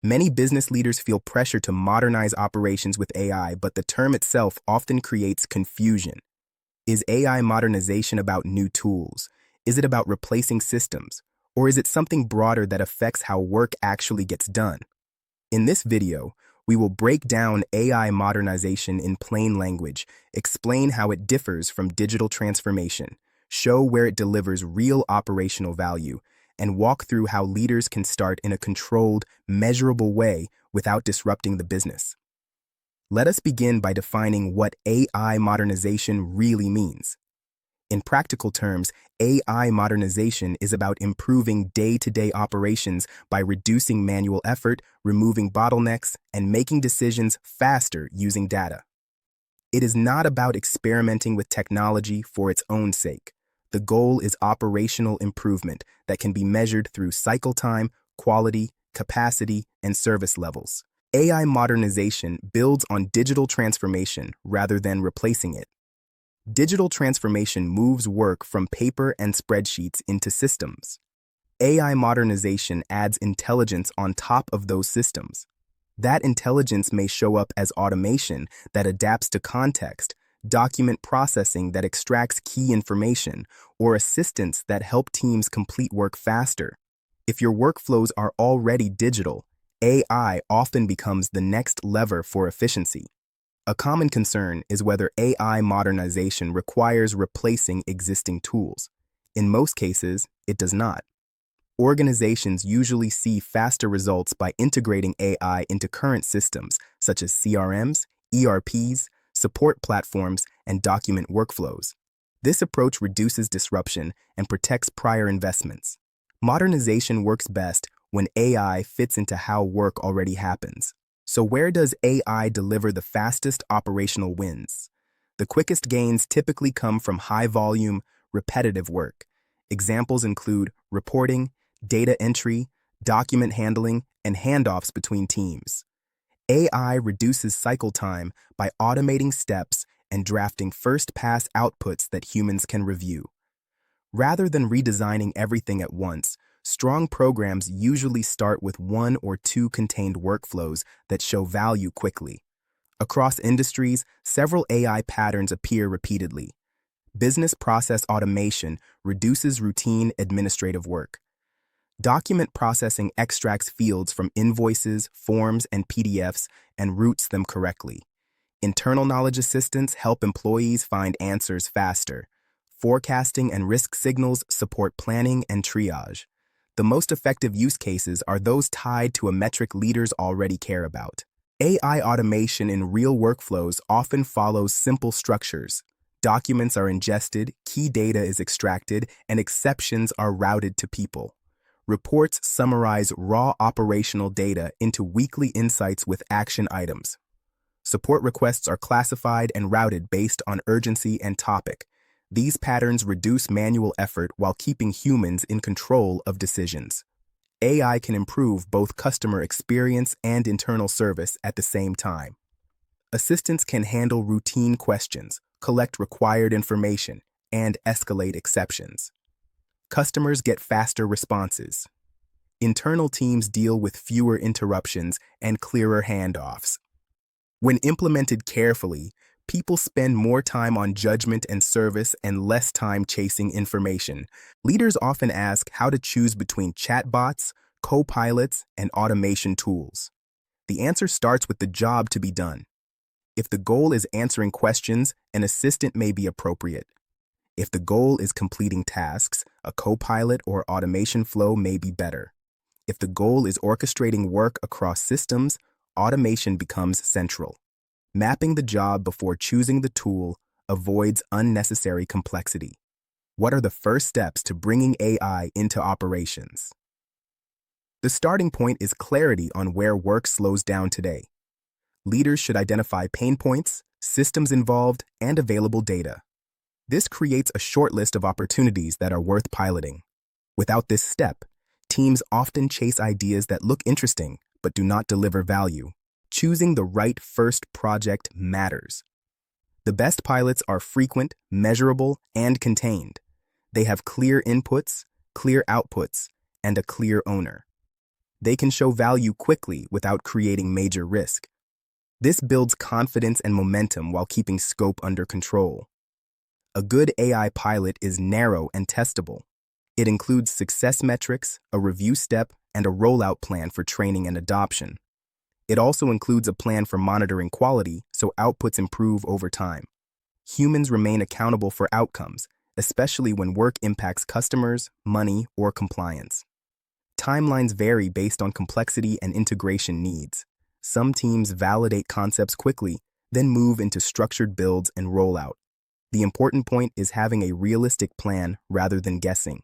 Many business leaders feel pressure to modernize operations with AI, but the term itself often creates confusion. Is AI modernization about new tools? Is it about replacing systems? Or is it something broader that affects how work actually gets done? In this video, we will break down AI modernization in plain language, explain how it differs from digital transformation, show where it delivers real operational value, and walk through how leaders can start in a controlled, measurable way without disrupting the business. Let us begin by defining what AI modernization really means. In practical terms, AI modernization is about improving day-to-day operations by reducing manual effort, removing bottlenecks, and making decisions faster using data. It is not about experimenting with technology for its own sake. The goal is operational improvement that can be measured through cycle time, quality, capacity, and service levels. AI modernization builds on digital transformation rather than replacing it. Digital transformation moves work from paper and spreadsheets into systems. AI modernization adds intelligence on top of those systems. That intelligence may show up as automation that adapts to context, document processing that extracts key information, or assistants that help teams complete work faster. If your workflows are already digital, AI often becomes the next lever for efficiency. A common concern is whether AI modernization requires replacing existing tools. In most cases, it does not. Organizations usually see faster results by integrating AI into current systems, such as CRMs, ERPs, support platforms, and document workflows. This approach reduces disruption and protects prior investments. Modernization works best when AI fits into how work already happens. So where does AI deliver the fastest operational wins? The quickest gains typically come from high-volume, repetitive work. Examples include reporting, data entry, document handling, and handoffs between teams. AI reduces cycle time by automating steps and drafting first-pass outputs that humans can review. Rather than redesigning everything at once, strong programs usually start with one or two contained workflows that show value quickly. Across industries, several AI patterns appear repeatedly. Business process automation reduces routine administrative work. Document processing extracts fields from invoices, forms, and PDFs and routes them correctly. Internal knowledge assistants help employees find answers faster. Forecasting and risk signals support planning and triage. The most effective use cases are those tied to a metric leaders already care about. AI automation in real workflows often follows simple structures. Documents are ingested, key data is extracted, and exceptions are routed to people. Reports summarize raw operational data into weekly insights with action items. Support requests are classified and routed based on urgency and topic. These patterns reduce manual effort while keeping humans in control of decisions. AI can improve both customer experience and internal service at the same time. Assistants can handle routine questions, collect required information, and escalate exceptions. Customers get faster responses. Internal teams deal with fewer interruptions and clearer handoffs. When implemented carefully, people spend more time on judgment and service and less time chasing information. Leaders often ask how to choose between chatbots, co-pilots, and automation tools. The answer starts with the job to be done. If the goal is answering questions, an assistant may be appropriate. If the goal is completing tasks, a co-pilot or automation flow may be better. If the goal is orchestrating work across systems, automation becomes central. Mapping the job before choosing the tool avoids unnecessary complexity. What are the first steps to bringing AI into operations? The starting point is clarity on where work slows down today. Leaders should identify pain points, systems involved, and available data. This creates a short list of opportunities that are worth piloting. Without this step, teams often chase ideas that look interesting but do not deliver value. Choosing the right first project matters. The best pilots are frequent, measurable, and contained. They have clear inputs, clear outputs, and a clear owner. they can show value quickly without creating major risk. This builds confidence and momentum while keeping scope under control. A good AI pilot is narrow and testable. It includes success metrics, a review step, and a rollout plan for training and adoption. It also includes a plan for monitoring quality so outputs improve over time. Humans remain accountable for outcomes, especially when work impacts customers, money, or compliance. Timelines vary based on complexity and integration needs. Some teams validate concepts quickly, then move into structured builds and rollout. The important point is having a realistic plan rather than guessing.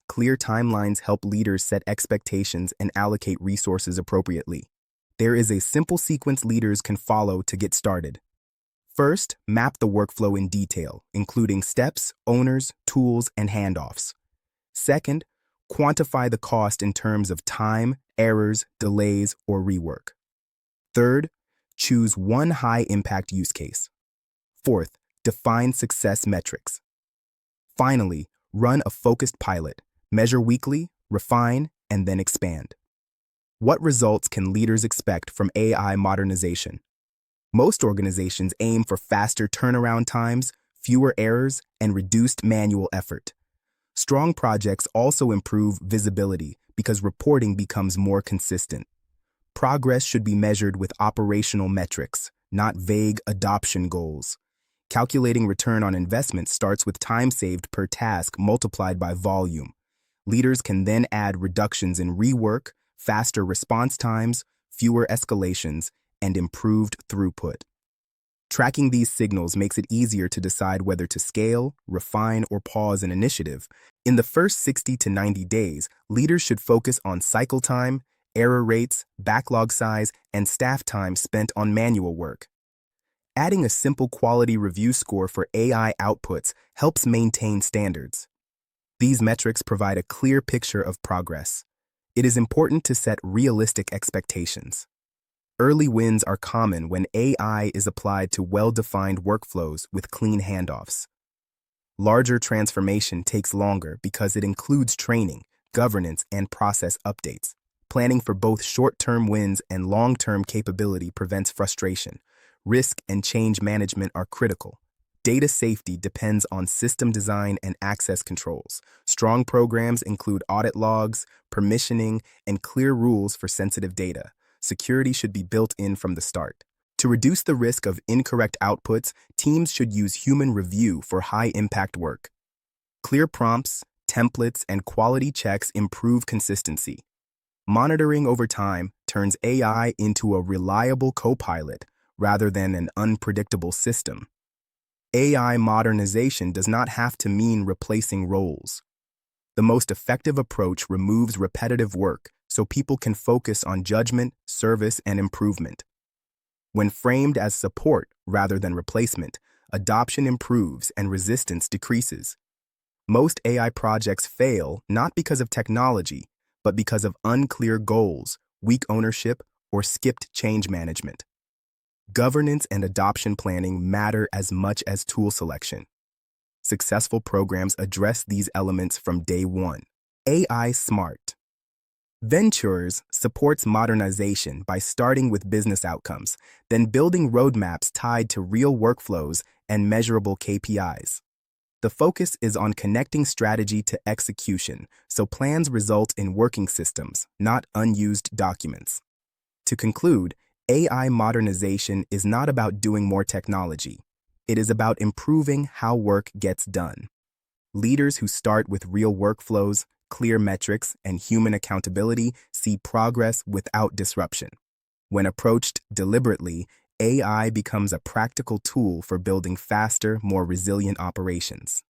Clear timelines help leaders set expectations and allocate resources appropriately. There is a simple sequence leaders can follow to get started. First, map the workflow in detail, including steps, owners, tools, and handoffs. Second, quantify the cost in terms of time, errors, delays, or rework. Third, choose one high-impact use case. Fourth, define success metrics. Finally, run a focused pilot, measure weekly, refine, and then expand. What results can leaders expect from AI modernization? Most organizations aim for faster turnaround times, fewer errors, and reduced manual effort. Strong projects also improve visibility because reporting becomes more consistent. Progress should be measured with operational metrics, not vague adoption goals. Calculating return on investment starts with time saved per task multiplied by volume. Leaders can then add reductions in rework, faster response times, fewer escalations, and improved throughput. Tracking these signals makes it easier to decide whether to scale, refine, or pause an initiative. In the first 60 to 90 days, leaders should focus on cycle time, error rates, backlog size, and staff time spent on manual work. Adding a simple quality review score for AI outputs helps maintain standards. These metrics provide a clear picture of progress. It is important to set realistic expectations. Early wins are common when AI is applied to well-defined workflows with clean handoffs. Larger transformation takes longer because it includes training, governance, and process updates. Planning for both short-term wins and long-term capability prevents frustration. Risk and change management are critical. Data safety depends on system design and access controls. Strong programs include audit logs, permissioning, and clear rules for sensitive data. Security should be built in from the start. To reduce the risk of incorrect outputs, teams should use human review for high-impact work. Clear prompts, templates, and quality checks improve consistency. Monitoring over time turns AI into a reliable co-pilot rather than an unpredictable system. AI modernization does not have to mean replacing roles. The most effective approach removes repetitive work so people can focus on judgment, service, and improvement. When framed as support rather than replacement, adoption improves and resistance decreases. Most AI projects fail not because of technology, but because of unclear goals, weak ownership, or skipped change management. Governance and adoption planning matter as much as tool selection. Successful programs address these elements from day one. AI Smart Ventures supports modernization by starting with business outcomes, then building roadmaps tied to real workflows and measurable KPIs. The focus is on connecting strategy to execution, so plans result in working systems, not unused documents. To conclude, AI modernization is not about doing more technology. It is about improving how work gets done. Leaders who start with real workflows, clear metrics, and human accountability see progress without disruption. When approached deliberately, AI becomes a practical tool for building faster, more resilient operations.